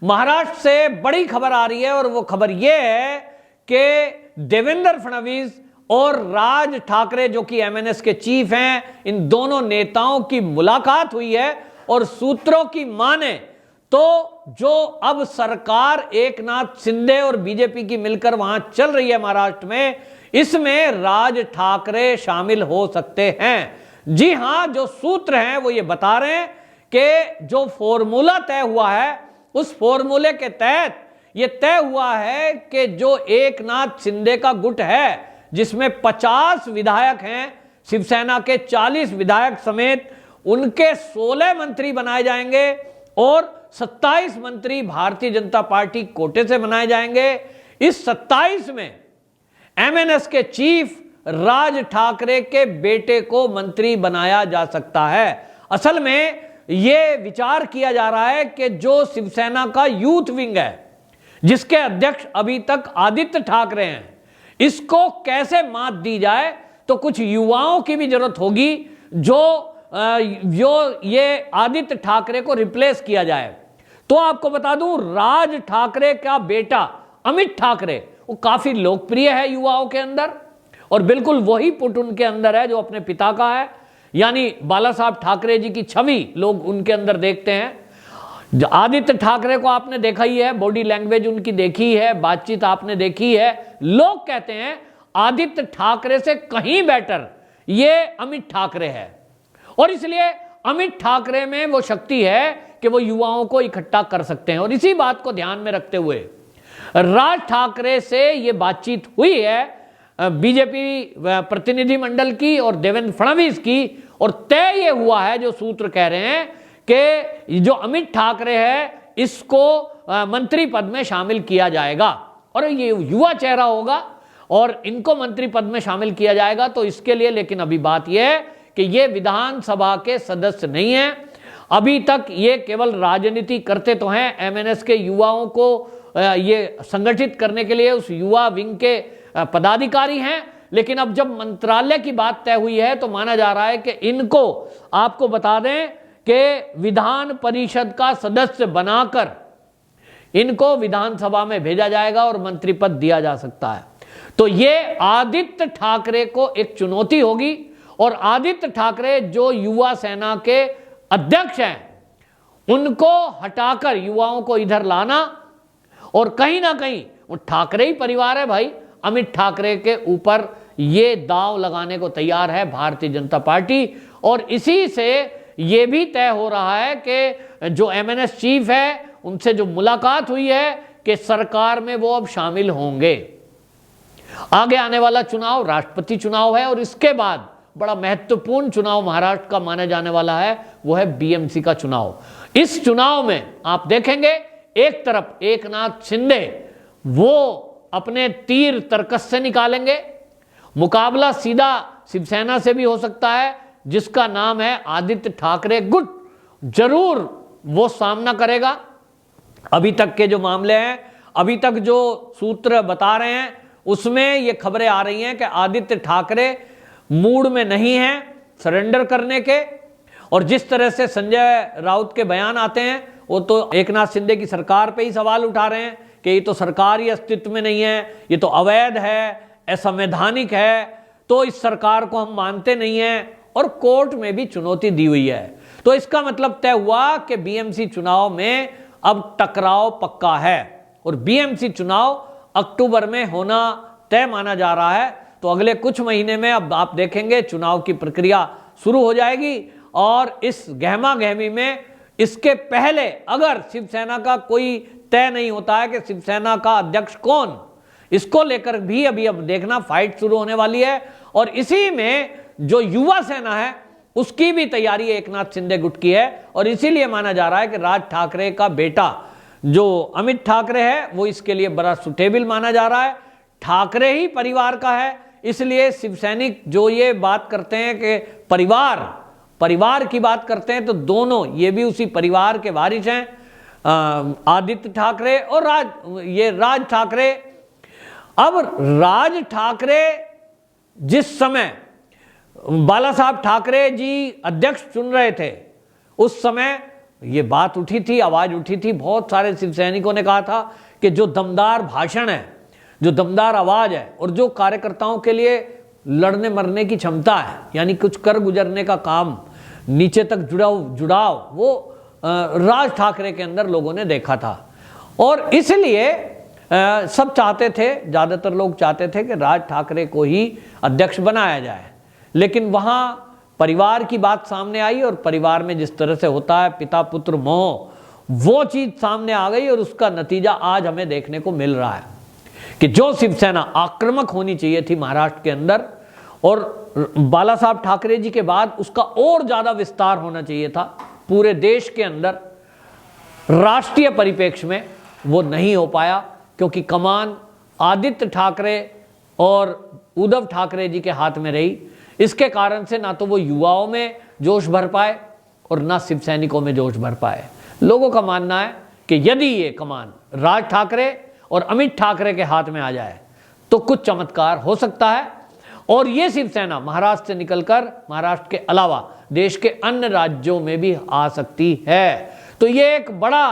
महाराष्ट्र से बड़ी खबर आ रही है और वो खबर यह है कि देवेंद्र फडणवीस और राज ठाकरे जो कि एमएनएस के चीफ हैं, इन दोनों नेताओं की मुलाकात हुई है और सूत्रों की माने तो जो अब सरकार एकनाथ शिंदे और बीजेपी की मिलकर वहां चल रही है महाराष्ट्र में, इसमें राज ठाकरे शामिल हो सकते हैं। जी हां, जो सूत्र हैं वो ये बता रहे हैं कि जो फॉर्मूला तय हुआ है उस फॉर्मूले के तहत यह तय हुआ है कि जो एकनाथ शिंदे का गुट है जिसमें 50 विधायक हैं, शिवसेना के 40 विधायक समेत उनके 16 मंत्री बनाए जाएंगे और 27 मंत्री भारतीय जनता पार्टी कोटे से बनाए जाएंगे। इस 27 में एमएनएस के चीफ राज ठाकरे के बेटे को मंत्री बनाया जा सकता है। असल में यह विचार किया जा रहा है कि जो शिवसेना का यूथ विंग है जिसके अध्यक्ष अभी तक आदित्य ठाकरे हैं, इसको कैसे मात दी जाए, तो कुछ युवाओं की भी जरूरत होगी जो ये आदित्य ठाकरे को रिप्लेस किया जाए। तो आपको बता दूं, राज ठाकरे का बेटा अमित ठाकरे वो काफी लोकप्रिय है युवाओं के अंदर और बिल्कुल वही पुट उनके अंदर है जो अपने पिता का है, यानी बाला साहब ठाकरे जी की छवि लोग उनके अंदर देखते हैं। आदित्य ठाकरे को आपने देखा ही है, बॉडी लैंग्वेज उनकी देखी है, बातचीत आपने देखी है। लोग कहते हैं आदित्य ठाकरे से कहीं बेटर ये अमित ठाकरे है और इसलिए अमित ठाकरे में वो शक्ति है कि वो युवाओं को इकट्ठा कर सकते हैं। और इसी बात को ध्यान में रखते हुए राज ठाकरे से ये बातचीत हुई है बीजेपी प्रतिनिधि मंडल की और देवेंद्र फडणवीस की, और तय ये हुआ है, जो सूत्र कह रहे हैं कि जो अमित ठाकरे है इसको मंत्री पद में शामिल किया जाएगा और ये युवा चेहरा होगा और इनको मंत्री पद में शामिल किया जाएगा। तो इसके लिए लेकिन अभी बात यह है कि ये विधानसभा के सदस्य नहीं है, अभी तक ये केवल राजनीति करते तो हैं, एमएनएस के युवाओं को ये संगठित करने के लिए उस युवा विंग के पदाधिकारी हैं, लेकिन अब जब मंत्रालय की बात तय हुई है तो माना जा रहा है कि इनको, आपको बता दें कि विधान परिषद का सदस्य बनाकर इनको विधानसभा में भेजा जाएगा और मंत्री पद दिया जा सकता है। तो ये आदित्य ठाकरे को एक चुनौती होगी और आदित्य ठाकरे जो युवा सेना के अध्यक्ष हैं उनको हटाकर युवाओं को इधर लाना, और कहीं ना कहीं वो ठाकरे ही परिवार है भाई, अमित ठाकरे के ऊपर ये दांव लगाने को तैयार है भारतीय जनता पार्टी। और इसी से ये भी तय हो रहा है कि जो एमएनएस चीफ है उनसे जो मुलाकात हुई है कि सरकार में वो अब शामिल होंगे। आगे आने वाला चुनाव राष्ट्रपति चुनाव है और इसके बाद बड़ा महत्वपूर्ण चुनाव महाराष्ट्र का माना जाने वाला है, वो है बीएमसी का चुनाव। इस चुनाव में आप देखेंगे एक तरफ एकनाथ शिंदे वो अपने तीर तर्कस से निकालेंगे, मुकाबला सीधा शिवसेना से भी हो सकता है जिसका नाम है आदित्य ठाकरे गुट, जरूर वो सामना करेगा। अभी तक के जो मामले हैं, अभी तक जो सूत्र बता रहे हैं उसमें ये खबरें आ रही हैं कि आदित्य ठाकरे मूड में नहीं है सरेंडर करने के, और जिस तरह से संजय राउत के बयान आते हैं वो तो एकनाथ शिंदे की सरकार पे ही सवाल उठा रहे हैं कि ये तो सरकार ही अस्तित्व में नहीं है, ये तो अवैध है, असंवैधानिक है, तो इस सरकार को हम मानते नहीं हैं, और कोर्ट में भी चुनौती दी हुई है। तो इसका मतलब तय हुआ कि बीएमसी चुनाव में अब टकराव पक्का है और बीएमसी चुनाव अक्टूबर में होना तय माना जा रहा है। तो अगले कुछ महीने में अब आप देखेंगे चुनाव की प्रक्रिया शुरू हो जाएगी और इस गहमा गहमी में इसके पहले अगर शिवसेना का कोई तय नहीं होता है कि शिवसेना का अध्यक्ष कौन, इसको लेकर भी अभी अब देखना फाइट शुरू होने वाली है। और इसी में जो युवा सेना है उसकी भी तैयारी एकनाथ शिंदे गुट की है और इसीलिए माना जा रहा है कि राज ठाकरे का बेटा जो अमित ठाकरे है वो इसके लिए बड़ा सुटेबल माना जा रहा है। ठाकरे ही परिवार का है, इसलिए शिवसैनिक जो ये बात करते हैं कि परिवार की बात करते हैं तो दोनों ये भी उसी परिवार के वारिस हैं, आदित्य ठाकरे और राज ठाकरे। अब राज ठाकरे जिस समय बाला साहब ठाकरे जी अध्यक्ष चुन रहे थे उस समय ये बात उठी थी, आवाज उठी थी, बहुत सारे शिव सैनिकों ने कहा था कि जो दमदार भाषण है, जो दमदार आवाज है और जो कार्यकर्ताओं के लिए लड़ने मरने की क्षमता है, यानी कुछ कर गुजरने का काम, नीचे तक जुड़ाव वो राज ठाकरे के अंदर लोगों ने देखा था। और इसलिए सब चाहते थे, ज़्यादातर लोग चाहते थे कि राज ठाकरे को ही अध्यक्ष बनाया जाए। लेकिन वहाँ परिवार की बात सामने आई और परिवार में जिस तरह से होता है पिता पुत्र मोह, वो चीज़ सामने आ गई और उसका नतीजा आज हमें देखने को मिल रहा है कि जो शिवसेना आक्रामक होनी चाहिए थी महाराष्ट्र के अंदर और बाला साहब ठाकरे जी के बाद उसका और ज़्यादा विस्तार होना चाहिए था पूरे देश के अंदर, राष्ट्रीय परिप्रेक्ष्य में वो नहीं हो पाया क्योंकि कमान आदित्य ठाकरे और उद्धव ठाकरे जी के हाथ में रही। इसके कारण से ना तो वो युवाओं में जोश भर पाए और ना शिव सैनिकों में जोश भर पाए। लोगों का मानना है कि यदि ये कमान राज ठाकरे और अमित ठाकरे के हाथ में आ जाए तो कुछ चमत्कार हो सकता है और ये शिवसेना महाराष्ट्र से निकलकर महाराष्ट्र के अलावा देश के अन्य राज्यों में भी आ सकती है। तो ये एक बड़ा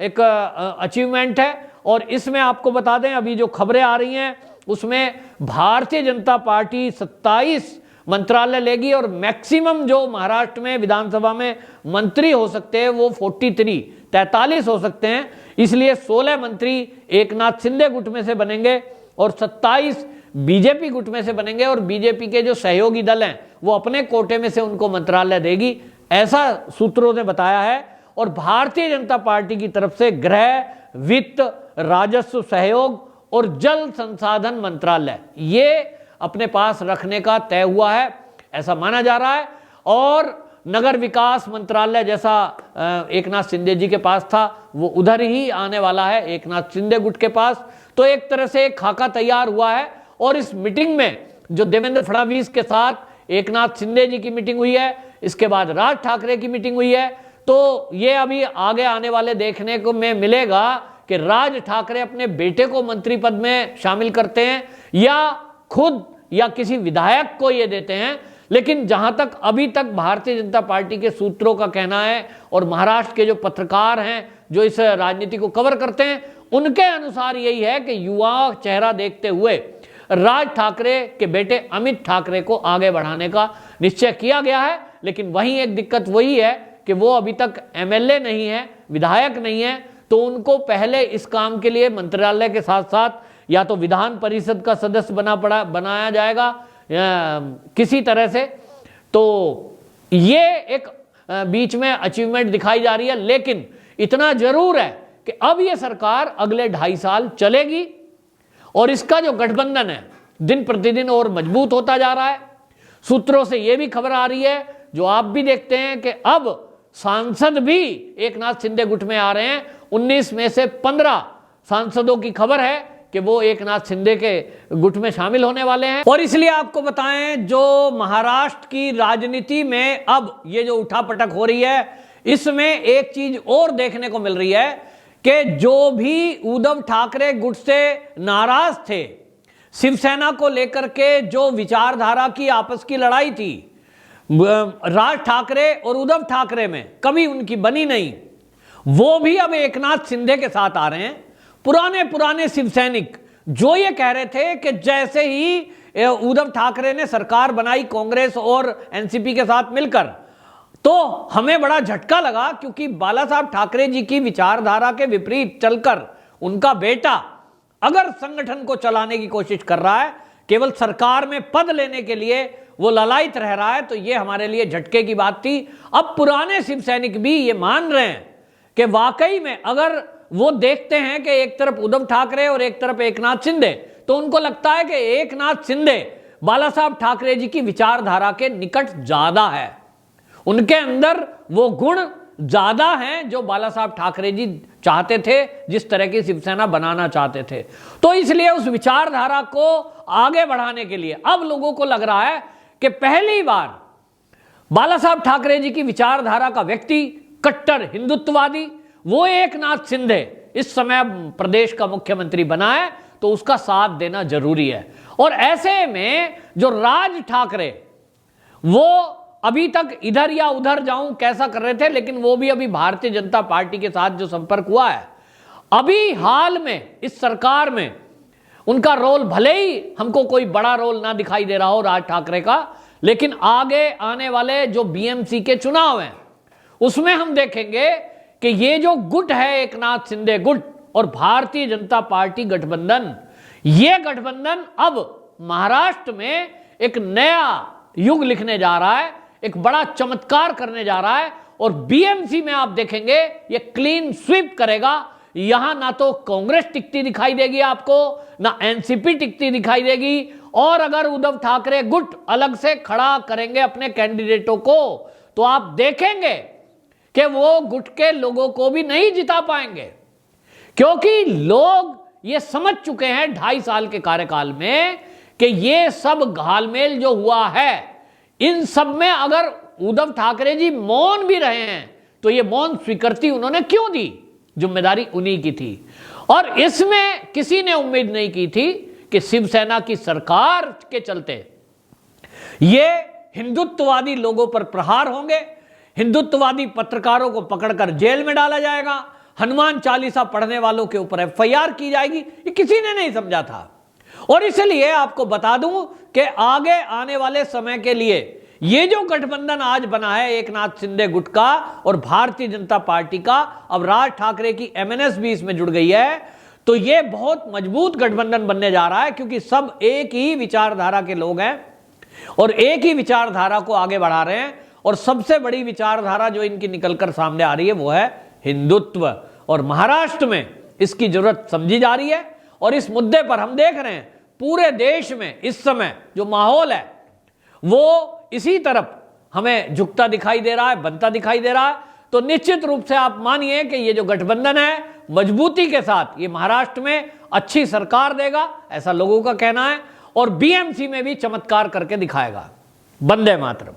एक अचीवमेंट है। और इसमें आपको बता दें, अभी जो खबरें आ रही हैं उसमें भारतीय जनता पार्टी 27 मंत्रालय लेगी और मैक्सिमम जो महाराष्ट्र में विधानसभा में मंत्री हो सकते हैं वो 43 हो सकते हैं। इसलिए 16 मंत्री एकनाथ शिंदे गुट में से बनेंगे और 27 बीजेपी गुट में से बनेंगे और बीजेपी के जो सहयोगी दल हैं वो अपने कोटे में से उनको मंत्रालय देगी, ऐसा सूत्रों ने बताया है। और भारतीय जनता पार्टी की तरफ से गृह, वित्त, राजस्व सहयोग और जल संसाधन मंत्रालय ये अपने पास रखने का तय हुआ है, ऐसा माना जा रहा है। और नगर विकास मंत्रालय जैसा एकनाथ शिंदे जी के पास था वो उधर ही आने वाला है, एकनाथ शिंदे गुट के पास। तो एक तरह से एक खाका तैयार हुआ है। और इस मीटिंग में जो देवेंद्र फडणवीस के साथ एकनाथ शिंदे जी की मीटिंग हुई है, इसके बाद राज ठाकरे की मीटिंग हुई है, तो ये अभी आगे आने वाले देखने को में मिलेगा कि राज ठाकरे अपने बेटे को मंत्री पद में शामिल करते हैं या खुद या किसी विधायक को ये देते हैं। लेकिन जहां तक अभी तक भारतीय जनता पार्टी के सूत्रों का कहना है और महाराष्ट्र के जो पत्रकार हैं जो इस राजनीति को कवर करते हैं उनके अनुसार यही है कि युवा चेहरा देखते हुए राज ठाकरे के बेटे अमित ठाकरे को आगे बढ़ाने का निश्चय किया गया है। लेकिन वहीं एक दिक्कत वही है कि वो अभी तक एमएलए नहीं है, विधायक नहीं है, तो उनको पहले इस काम के लिए मंत्रालय के साथ साथ या तो विधान परिषद का सदस्य बनाया जाएगा किसी तरह से। तो ये एक बीच में अचीवमेंट दिखाई जा रही है। लेकिन इतना जरूर है कि अब ये सरकार अगले 2.5 साल चलेगी और इसका जो गठबंधन है दिन प्रतिदिन और मजबूत होता जा रहा है। सूत्रों से यह भी खबर आ रही है, जो आप भी देखते हैं, कि अब सांसद भी एकनाथ शिंदे गुट में आ रहे हैं। 19 में से 15 सांसदों की खबर है कि वो एकनाथ शिंदे के गुट में शामिल होने वाले हैं। और इसलिए आपको बताएं, जो महाराष्ट्र की राजनीति में अब ये जो उठापटक हो रही है, इसमें एक चीज और देखने को मिल रही है कि जो भी उद्धव ठाकरे गुट से नाराज थे, शिवसेना को लेकर के जो विचारधारा की आपस की लड़ाई थी राज ठाकरे और उद्धव ठाकरे में, कभी उनकी बनी नहीं, वो भी अब एकनाथ शिंदे के साथ आ रहे हैं। पुराने शिव सैनिक जो ये कह रहे थे कि जैसे ही उद्धव ठाकरे ने सरकार बनाई कांग्रेस और एनसीपी के साथ मिलकर, तो हमें बड़ा झटका लगा, क्योंकि बाला साहब ठाकरे जी की विचारधारा के विपरीत चलकर उनका बेटा अगर संगठन को चलाने की कोशिश कर रहा है, केवल सरकार में पद लेने के लिए वो ललायत रह रहा है, तो ये हमारे लिए झटके की बात थी। अब पुराने शिव सैनिक भी ये मान रहे हैं कि वाकई में अगर वो देखते हैं कि एक तरफ उद्धव ठाकरे और एक तरफ एकनाथ शिंदे, तो उनको लगता है कि एकनाथ शिंदे बाला साहब ठाकरे जी की विचारधारा के निकट ज्यादा है, उनके अंदर वो गुण ज्यादा हैं जो बाला साहब ठाकरे जी चाहते थे, जिस तरह की शिवसेना बनाना चाहते थे। तो इसलिए उस विचारधारा को आगे बढ़ाने के लिए अब लोगों को लग रहा है कि पहली बार बाला साहब ठाकरे जी की विचारधारा का व्यक्ति, कट्टर हिंदुत्ववादी, वो एकनाथ शिंदे इस समय प्रदेश का मुख्यमंत्री बना है, तो उसका साथ देना जरूरी है। और ऐसे में जो राज ठाकरे वो अभी तक इधर या उधर जाऊं कैसा कर रहे थे, लेकिन वो भी अभी भारतीय जनता पार्टी के साथ जो संपर्क हुआ है अभी हाल में इस सरकार में, उनका रोल भले ही हमको कोई बड़ा रोल ना दिखाई दे रहा हो राज ठाकरे का, लेकिन आगे आने वाले जो बीएमसी के चुनाव हैं उसमें हम देखेंगे कि ये जो गुट है, एकनाथ शिंदे गुट और भारतीय जनता पार्टी गठबंधन, ये गठबंधन अब महाराष्ट्र में एक नया युग लिखने जा रहा है, एक बड़ा चमत्कार करने जा रहा है। और बीएमसी में आप देखेंगे ये क्लीन स्वीप करेगा। यहां ना तो कांग्रेस टिकती दिखाई देगी आपको, ना एनसीपी टिकती दिखाई देगी। और अगर उद्धव ठाकरे गुट अलग से खड़ा करेंगे अपने कैंडिडेटों को, तो आप देखेंगे कि वो गुट के लोगों को भी नहीं जिता पाएंगे, क्योंकि लोग ये समझ चुके हैं 2.5 साल के कार्यकाल में कि ये सब घालमेल जो हुआ है, इन सब में अगर उद्धव ठाकरे जी मौन भी रहे हैं तो ये मौन स्वीकृति उन्होंने क्यों दी? जिम्मेदारी उन्हीं की थी। और इसमें किसी ने उम्मीद नहीं की थी कि शिवसेना की सरकार के चलते ये हिंदुत्ववादी लोगों पर प्रहार होंगे, हिंदुत्ववादी पत्रकारों को पकड़कर जेल में डाला जाएगा, हनुमान चालीसा पढ़ने वालों के ऊपर एफआईआर की जाएगी। ये किसी ने नहीं समझा था। और इसलिए आपको बता दूं कि आगे आने वाले समय के लिए ये जो गठबंधन आज बना है एकनाथ शिंदे गुट का और भारतीय जनता पार्टी का, अब राज ठाकरे की एमएनएस भी इसमें जुड़ गई है, तो ये बहुत मजबूत गठबंधन बनने जा रहा है, क्योंकि सब एक ही विचारधारा के लोग हैं और एक ही विचारधारा को आगे बढ़ा रहे हैं। और सबसे बड़ी विचारधारा जो इनकी निकलकर सामने आ रही है वो है हिंदुत्व, और महाराष्ट्र में इसकी जरूरत समझी जा रही है। और इस मुद्दे पर हम देख रहे हैं पूरे देश में इस समय जो माहौल है वो इसी तरफ हमें झुकता दिखाई दे रहा है, बनता दिखाई दे रहा है। तो निश्चित रूप से आप मानिए कि ये जो गठबंधन है मजबूती के साथ ये महाराष्ट्र में अच्छी सरकार देगा, ऐसा लोगों का कहना है, और बीएमसी में भी चमत्कार करके दिखाएगा। वंदे मातरम।